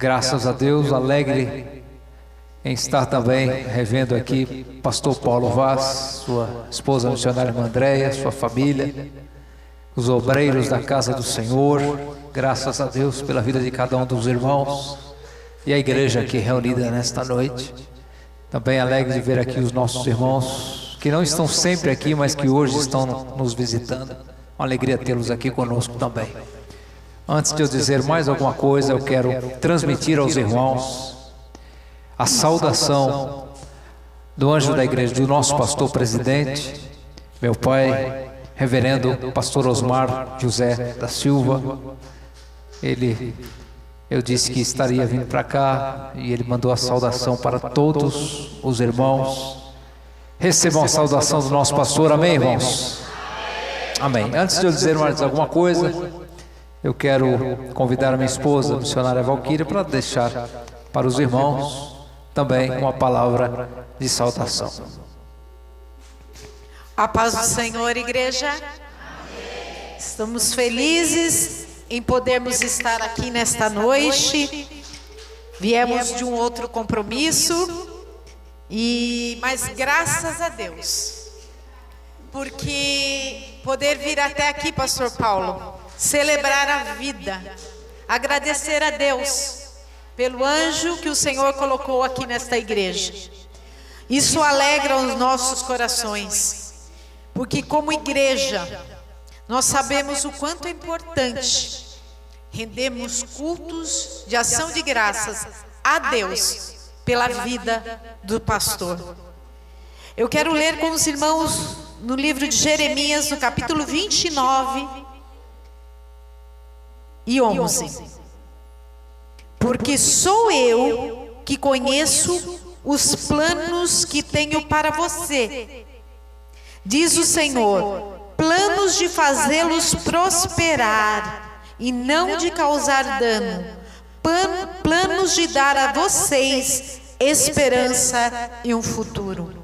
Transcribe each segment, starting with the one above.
Graças a Deus, alegre em estar também revendo aqui pastor Paulo Vaz, sua esposa missionária irmã Andréia, sua família, os obreiros da casa do Senhor. Graças a Deus pela vida de cada um dos irmãos e a igreja aqui reunida nesta noite. Também alegre de ver aqui os nossos irmãos que não estão sempre aqui, mas que hoje estão nos visitando. Uma alegria tê-los aqui conosco também. Antes de eu dizer mais alguma coisa, eu quero transmitir aos irmãos a saudação do anjo da igreja, do nosso pastor presidente, meu pai, reverendo pastor Osmar José da Silva. Eu disse que estaria vindo para cá e ele mandou a saudação para todos os irmãos. Recebam a saudação do nosso pastor, amém, irmãos? Amém. Antes de eu dizer mais alguma coisa, eu quero convidar a minha esposa, a missionária Valquíria, para deixar para os irmãos também uma palavra de saudação. A paz do Senhor, igreja. Estamos felizes em podermos estar aqui nesta noite. Viemos de um outro compromisso, mas graças a Deus, porque poder vir até aqui, pastor Paulo, celebrar a vida, agradecer a Deus pelo anjo que o Senhor colocou aqui nesta igreja. Isso alegra os nossos corações, porque como igreja, nós sabemos o quanto é importante rendermos cultos de ação de graças a Deus pela vida do pastor. Eu quero ler com os irmãos no livro de Jeremias, no capítulo 29 e 11. Porque sou eu que conheço os planos que tenho para você, diz o Senhor, planos de fazê-los prosperar e não de causar dano, planos de dar a vocês esperança e um futuro.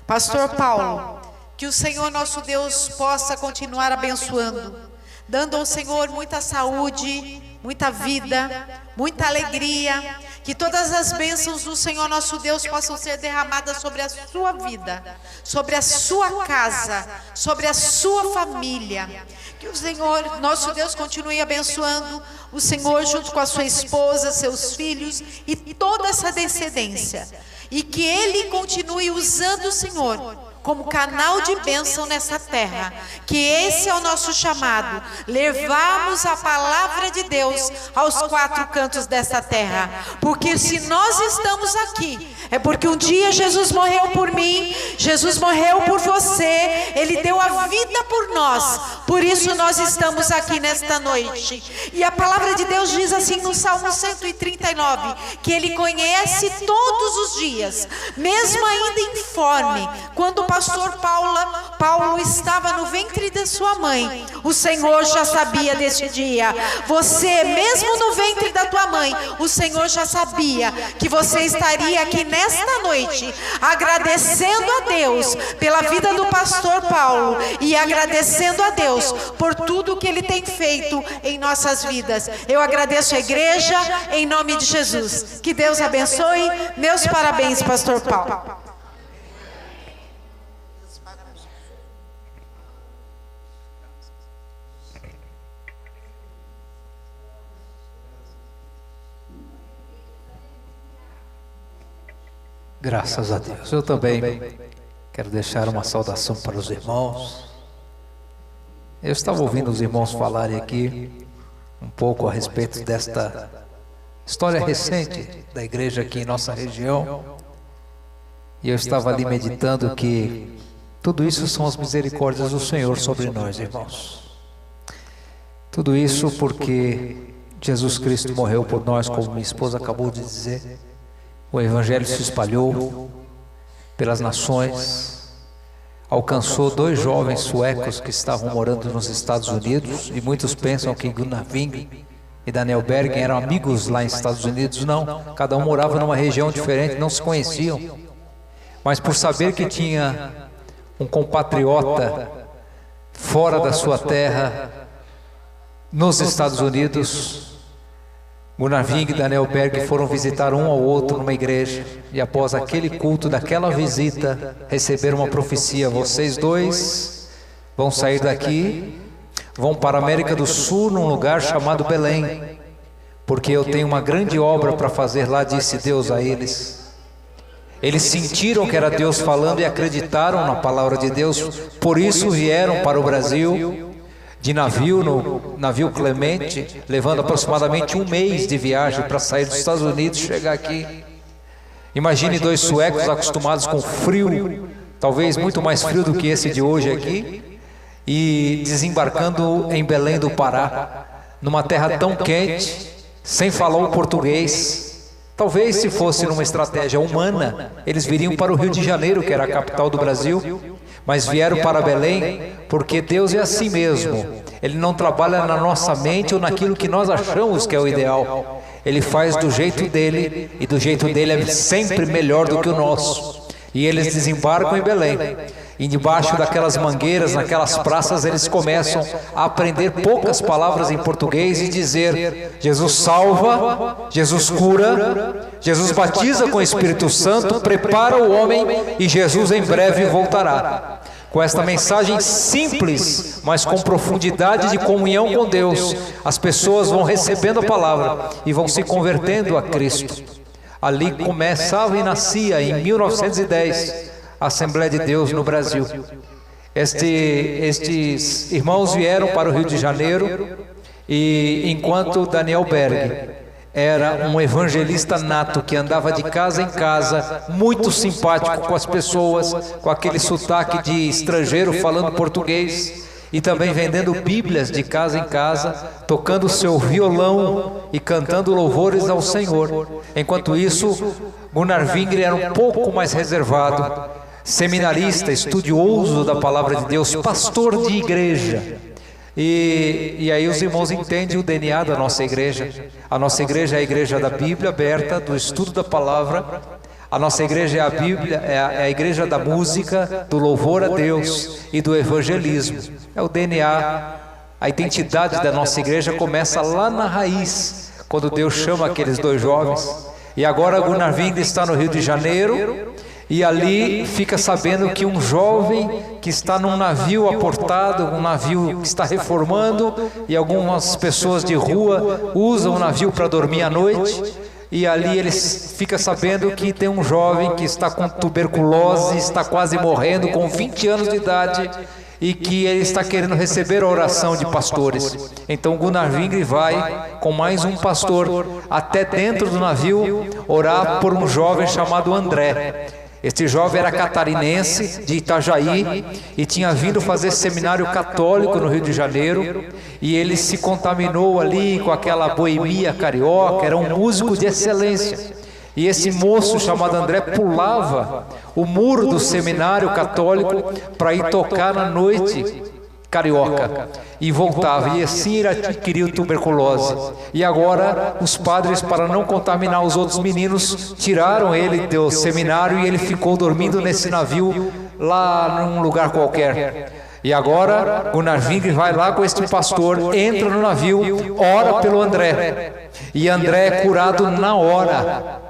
Pastor Paulo, que o Senhor nosso Deus possa continuar abençoando, dando ao Senhor muita saúde, muita vida, muita alegria, que todas as bênçãos do Senhor nosso Deus possam ser derramadas sobre a sua vida, sobre a sua casa, sobre a sua família. Que o Senhor nosso Deus continue abençoando o Senhor junto com a sua esposa, seus filhos e toda essa descendência. E que Ele continue usando o Senhor como canal de bênção nessa terra. Que esse é o nosso chamado, levarmos a palavra de Deus aos quatro cantos dessa terra. Porque se nós estamos aqui, é porque um dia Jesus morreu por mim, Jesus morreu por você, Ele deu a vida por nós. Por isso nós estamos aqui nesta noite. E a palavra de Deus diz assim no Salmo 139, que Ele conhece todos os dias, mesmo ainda informe, quando o pastor Paulo estava no ventre de sua mãe, o Senhor já sabia desse dia. Você, mesmo no ventre da tua mãe, o Senhor já sabia que você estaria aqui nesta noite, agradecendo a Deus pela vida do pastor Paulo e agradecendo a Deus por tudo que Ele tem feito em nossas vidas. Eu agradeço a igreja em nome de Jesus. Que Deus abençoe. Meus parabéns, pastor Paulo. Graças a Deus. Eu também quero deixar uma saudação para os irmãos. Eu estava ouvindo os irmãos falarem aqui um pouco a respeito desta história recente da igreja aqui em nossa região. E eu estava ali meditando que tudo isso são as misericórdias do Senhor sobre nós, irmãos. Tudo isso porque Jesus Cristo morreu por nós, como minha esposa acabou de dizer. O Evangelho se espalhou pelas nações, alcançou 2 jovens suecos que estavam morando nos Estados Unidos, e muitos pensam que Gunnar Wing e Daniel Bergen eram amigos lá nos Estados Unidos. Não, cada um morava numa região diferente, não se conheciam, mas por saber que tinha um compatriota fora da sua terra, nos Estados Unidos, Gunnar Ving e Daniel Berg foram visitar um ao outro numa igreja, e após aquele culto, daquela visita, receberam uma profecia: vocês dois vão sair daqui, vão para a América do Sul, num lugar chamado Belém, porque eu tenho uma grande obra para fazer lá, disse Deus a eles. Eles sentiram que era Deus falando e acreditaram na palavra de Deus, por isso vieram para o Brasil de navio, no navio Clemente, levando aproximadamente um mês de viagem para sair dos Estados Unidos e chegar aqui. Imagine dois suecos acostumados com frio, talvez muito mais frio do que esse de hoje aqui, e desembarcando em Belém do Pará, numa terra tão quente, sem falar o português. Talvez, se fosse numa estratégia humana, eles viriam para o Rio de Janeiro, que era a capital do Brasil, mas vieram para Belém porque Deus é assim mesmo. Ele não trabalha na nossa mente ou naquilo que nós achamos que é o ideal. Ele faz do jeito dele, e do jeito dele é sempre melhor do que o nosso. E eles desembarcam em Belém, e debaixo daquelas mangueiras, naquelas praças, eles começam a aprender poucas palavras em português e dizer: Jesus salva, Jesus cura, Jesus batiza com o Espírito Santo, prepara o homem e Jesus em breve voltará. Com esta mensagem simples, mas com profundidade de comunhão com Deus, as pessoas vão recebendo a palavra e vão se convertendo a Cristo. Ali começava e nascia, em 1910, a Assembleia de Deus no Brasil. Estes irmãos vieram para o Rio de Janeiro, e enquanto Daniel Berg era um evangelista nato que andava de casa em casa, muito simpático com as pessoas, com aquele sotaque de estrangeiro falando português, e também vendendo bíblias de casa em casa, tocando seu violão e cantando louvores ao Senhor. Enquanto isso, Gunnar Vingre era um pouco mais reservado, seminarista, estudioso da palavra de Deus, pastor de igreja. E aí os irmãos entendem o DNA da nossa igreja. A nossa igreja é a igreja da Bíblia aberta, do estudo da palavra. A nossa igreja é a Bíblia, é a igreja da música, do louvor a Deus e do evangelismo. É o DNA, a identidade da nossa igreja começa lá na raiz, quando Deus chama aqueles dois jovens. E agora Gunnar Ving está no Rio de Janeiro, e ali fica sabendo que um jovem que está num navio aportado, um navio que está reformando, e algumas pessoas de rua usam o navio para dormir à noite, e ali ele fica sabendo que tem um jovem que está com tuberculose, está quase morrendo, com 20 anos de idade, e que ele está querendo receber a oração de pastores. Então Gunnar Vingre vai com mais um pastor até dentro do navio orar por um jovem chamado André. Este jovem era catarinense, de Itajaí, e tinha vindo fazer seminário católico no Rio de Janeiro, e ele se contaminou ali com aquela boemia carioca, era um músico de excelência. E esse moço chamado André pulava o muro do seminário católico para ir tocar na noite carioca, e voltava, e assim ele adquiriu tuberculose. E agora os padres, para não contaminar os outros meninos, tiraram ele do seminário, e ele ficou dormindo nesse navio lá num lugar qualquer. E agora Gunnar Vingre vai lá com este pastor, entra no navio, ora pelo André, e André é curado na hora.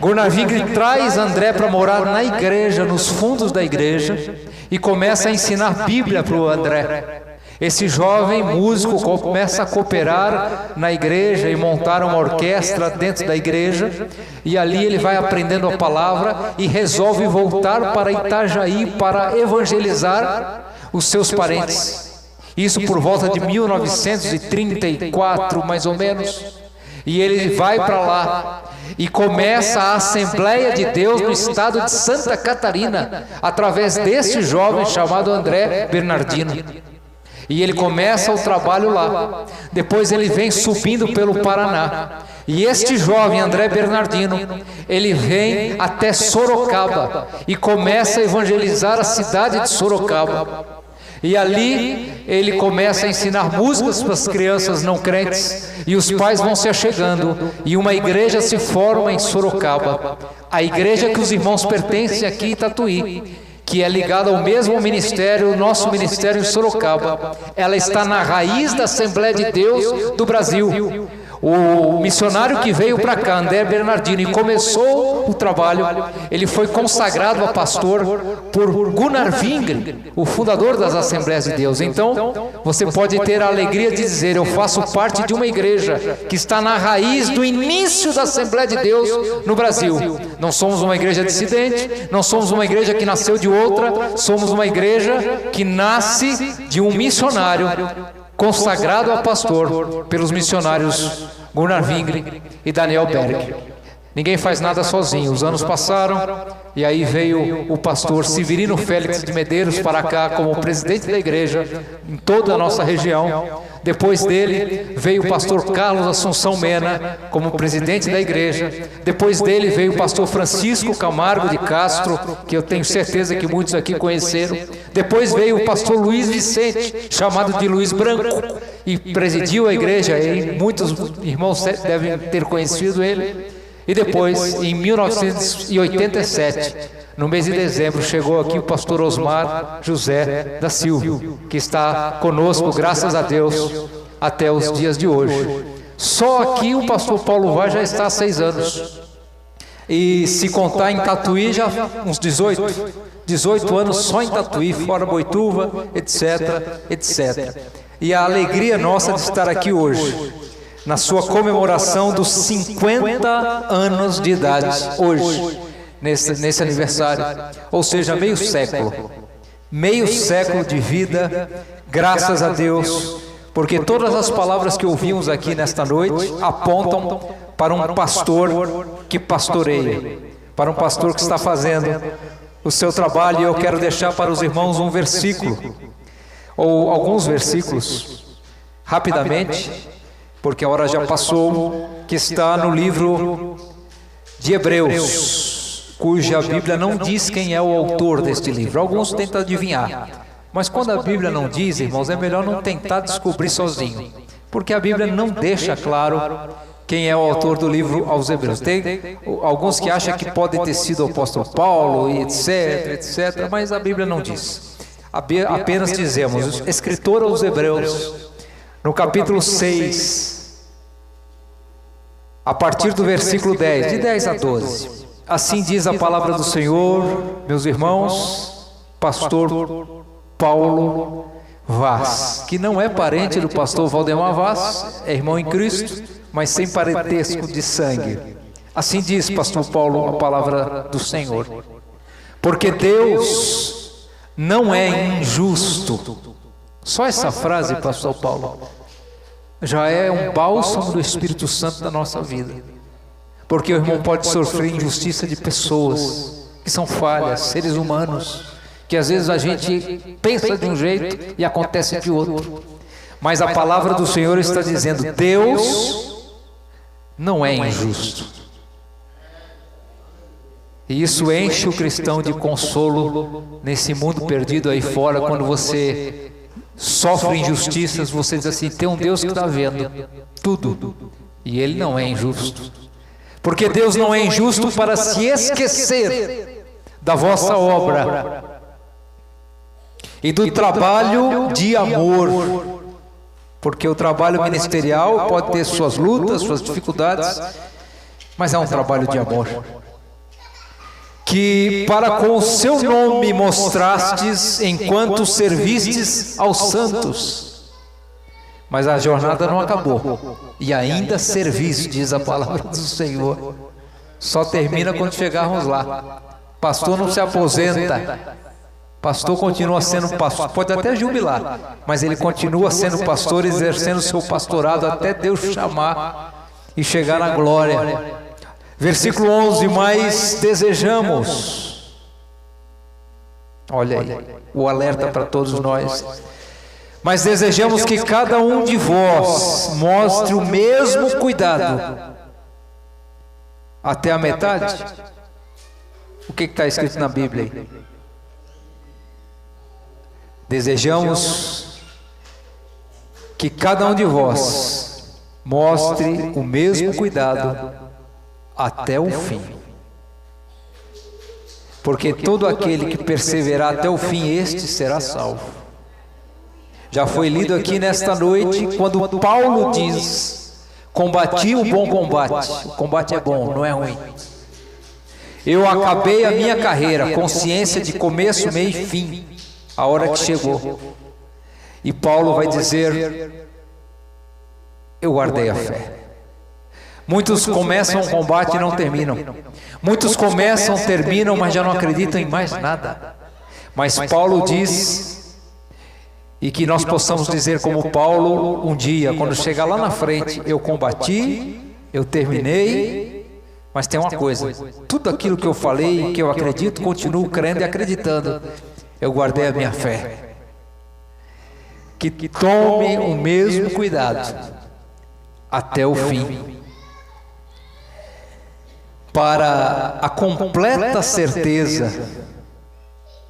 Gunnar Vingre traz André para morar na igreja, nos fundos da igreja, e começa a ensinar Bíblia para o André. Esse jovem músico começa a cooperar na igreja e montar uma orquestra dentro da igreja, e ali ele vai aprendendo a palavra e resolve voltar para Itajaí para evangelizar os seus parentes. Isso por volta de 1934, mais ou menos. E ele vai para lá e começa a Assembleia de Deus no estado de Santa Catarina, através desse jovem chamado André Bernardino. E ele começa o trabalho lá. Depois ele vem subindo pelo Paraná. E este jovem André Bernardino, ele vem até Sorocaba e começa a evangelizar a cidade de Sorocaba. E ali ele começa a ensinar músicas para as crianças não crentes, e os pais vão se achegando, e uma igreja se forma em Sorocaba, a igreja que os irmãos pertencem aqui em Tatuí, que é ligada ao mesmo ministério, o nosso ministério em Sorocaba. Ela está na raiz da Assembleia de Deus do Brasil. O missionário que veio para cá, André Bernardino, e começou o trabalho, ele foi consagrado a pastor por Gunnar Wingren, o fundador das Assembleias de Deus. Então, você pode ter a alegria de dizer: eu faço parte de uma igreja que está na raiz do início da Assembleia de Deus no Brasil. Não somos uma igreja dissidente, não somos uma igreja que nasceu de outra, somos uma igreja que nasce de um missionário consagrado a pastor pelos missionários Gunnar Wingren e Daniel Berg. Ninguém faz nada sozinho. Os anos passaram e aí veio o pastor Severino Félix de Medeiros para cá como presidente da igreja em toda a nossa região. Depois dele veio o pastor Carlos Assunção Mena como presidente da igreja. Depois dele veio o pastor Francisco Camargo de Castro, que eu tenho certeza que muitos aqui conheceram. Depois veio o pastor Luiz Vicente, chamado de Luiz Branco, e presidiu a igreja aí. Muitos irmãos devem ter conhecido ele. E depois, em 1987, no mês de dezembro, chegou aqui o pastor Osmar José da Silva, que está conosco, graças a Deus, até os dias de hoje. Só aqui o pastor Paulo Vaz já está há 6 anos. E se contar em Tatuí, já uns 18 anos só em Tatuí, fora Boituva, etc, etc. E a alegria nossa de estar aqui hoje, na sua comemoração dos 50 anos de idade, hoje, nesse aniversário, ou seja, meio século de vida, graças a Deus, porque todas as palavras que ouvimos aqui nesta noite apontam para um pastor que pastoreia, para um pastor que está fazendo o seu trabalho. E eu quero deixar para os irmãos um versículo, ou alguns versículos, rapidamente, porque a hora já passou, que está no livro de Hebreus, cuja Bíblia não diz quem é o autor deste livro. Alguns tentam adivinhar, mas quando a Bíblia não diz, irmãos, é melhor não tentar descobrir sozinho, porque a Bíblia não deixa claro quem é o autor do livro aos Hebreus. Tem alguns que acham que pode ter sido o apóstolo Paulo, etc, etc, mas a Bíblia não diz. Apenas dizemos, escritor aos Hebreus, no capítulo 6, a partir do versículo 10, de 10 a 12. Assim diz a palavra do Senhor, meus irmãos, pastor Paulo Vaz, que não é parente do pastor Valdemar Vaz, é irmão em Cristo, mas sem parentesco de sangue. Assim diz, pastor Paulo, a palavra do Senhor. Porque Deus não é injusto. Só essa frase, pastor Paulo, já é um bálsamo do Espírito Santo da nossa vida. Porque o irmão pode sofrer injustiça de pessoas que são falhas, seres humanos, que às vezes a gente pensa de um jeito e acontece de outro. Mas a palavra do Senhor está dizendo, Deus não é injusto. E isso enche o cristão de consolo nesse mundo perdido aí fora. Quando você sofre injustiças, você diz assim, tem um Deus que está vendo tudo, e Ele não é injusto. Porque Deus não é injusto para se esquecer da vossa obra e do trabalho de amor. Porque o trabalho ministerial pode ter suas lutas, suas dificuldades, mas é um trabalho de amor. Que para com o seu nome mostrastes enquanto servistes aos santos. Mas a jornada não acabou. E ainda servis, diz a palavra do Senhor. Só termina quando chegarmos lá. Pastor não se aposenta. Pastor continua sendo pastor. Pode até jubilar, mas ele continua sendo pastor, exercendo seu pastorado até Deus chamar e chegar na glória. Versículo 11, mas desejamos. Olha aí, o alerta para todos nós. Mas desejamos que cada um de vós mostre o mesmo cuidado. Até a metade? O que está escrito na Bíblia aí? Desejamos que cada um de vós mostre o mesmo cuidado até o fim. Porque todo aquele que perseverar até o fim, este será salvo. Já foi lido aqui nesta noite, quando Paulo diz, Combati o bom combate. O combate é bom, não é ruim. Eu acabei a minha carreira, consciência de começo, meio e fim. A hora que chegou. E Paulo vai dizer: eu guardei a fé. Muitos começam o combate e não terminam. Muitos começam, terminam, mas já não acreditam em mais nada. Mas Paulo diz, e que nós possamos dizer como Paulo um dia, quando chegar lá na frente: eu combati, eu terminei, mas tem uma coisa: tudo aquilo que eu falei, que eu acredito, continuo crendo e acreditando. Eu guardei a minha fé. Que tome o mesmo cuidado até o fim, para a completa certeza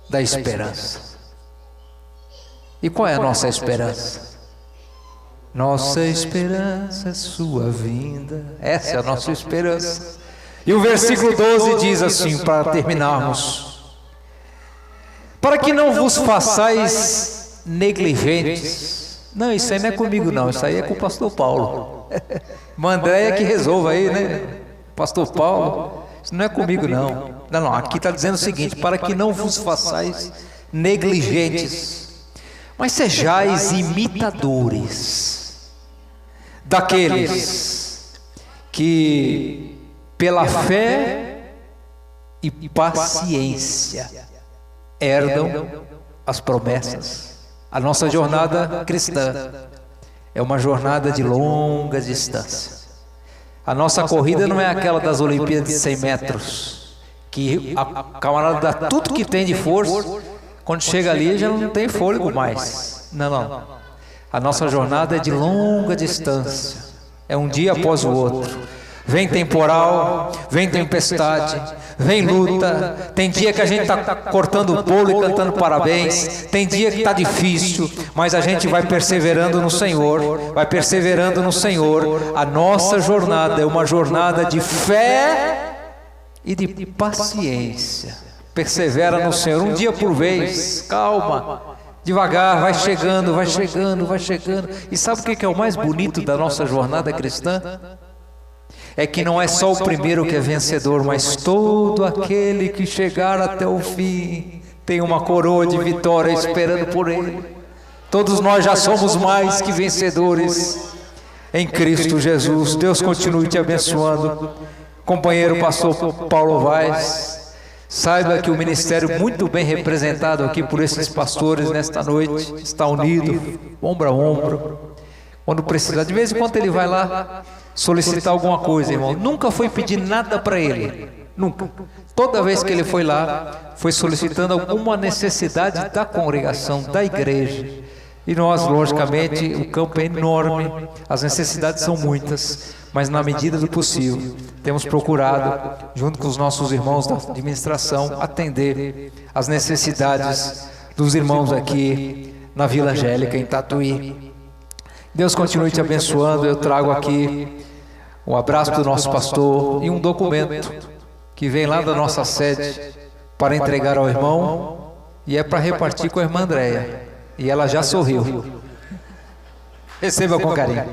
da esperança. E qual é a nossa esperança? Nossa esperança é sua vinda. Essa é a nossa esperança. E o versículo 12 diz assim, para terminarmos: para que não vos façais negligentes. Não, isso aí não é comigo não, isso aí é com o pastor Paulo. Andréia que resolva aí, né? Pastor Paulo, isso não é comigo não. Não, aqui está dizendo o seguinte: para que não vos façais negligentes, mas sejais imitadores daqueles que pela fé e paciência herdam as promessas. A nossa jornada cristã é uma jornada de longa distância. A nossa corrida não é aquela das Olimpíadas de 100 metros, que a camarada dá tudo que tem de força, quando chega ali já não tem fôlego mais. Não. A nossa jornada é de longa distância, é um dia após o outro. Vem temporal, vem tempestade, vem luta. Tem dia que a gente está cortando o bolo e cantando parabéns. Tem dia que está difícil, mas a gente vai perseverando no Senhor. Vai perseverando no Senhor. A nossa jornada é uma jornada de fé e de paciência. Persevera no Senhor, um dia por vez. Calma, devagar, vai chegando, vai chegando, vai chegando. E sabe o que é o mais bonito da nossa jornada cristã? É que não é só o primeiro que é vencedor, mas todo aquele que chegar até o fim tem uma coroa de vitória esperando por ele. Todos nós já somos mais que vencedores em Cristo Jesus. Deus continue te abençoando. Companheiro pastor Paulo Vaz, saiba que o ministério muito bem representado aqui por esses pastores nesta noite está unido, ombro a ombro. Quando precisar, de vez em quando ele vai lá solicitar alguma coisa, irmão. Nunca foi pedir nada para ele, nunca. Toda vez que ele foi lá, foi solicitando alguma necessidade da congregação, da igreja. E nós, logicamente, o campo é enorme, as necessidades são muitas, mas na medida do possível, temos procurado, junto com os nossos irmãos da administração, atender as necessidades dos irmãos aqui na Vila Angélica, em Tatuí. Deus continue te abençoando. Eu trago aqui um abraço do nosso pastor e um documento que vem lá da nossa sede para entregar ao irmão, e é para repartir com a irmã Andréia, e ela já sorriu. Receba com carinho.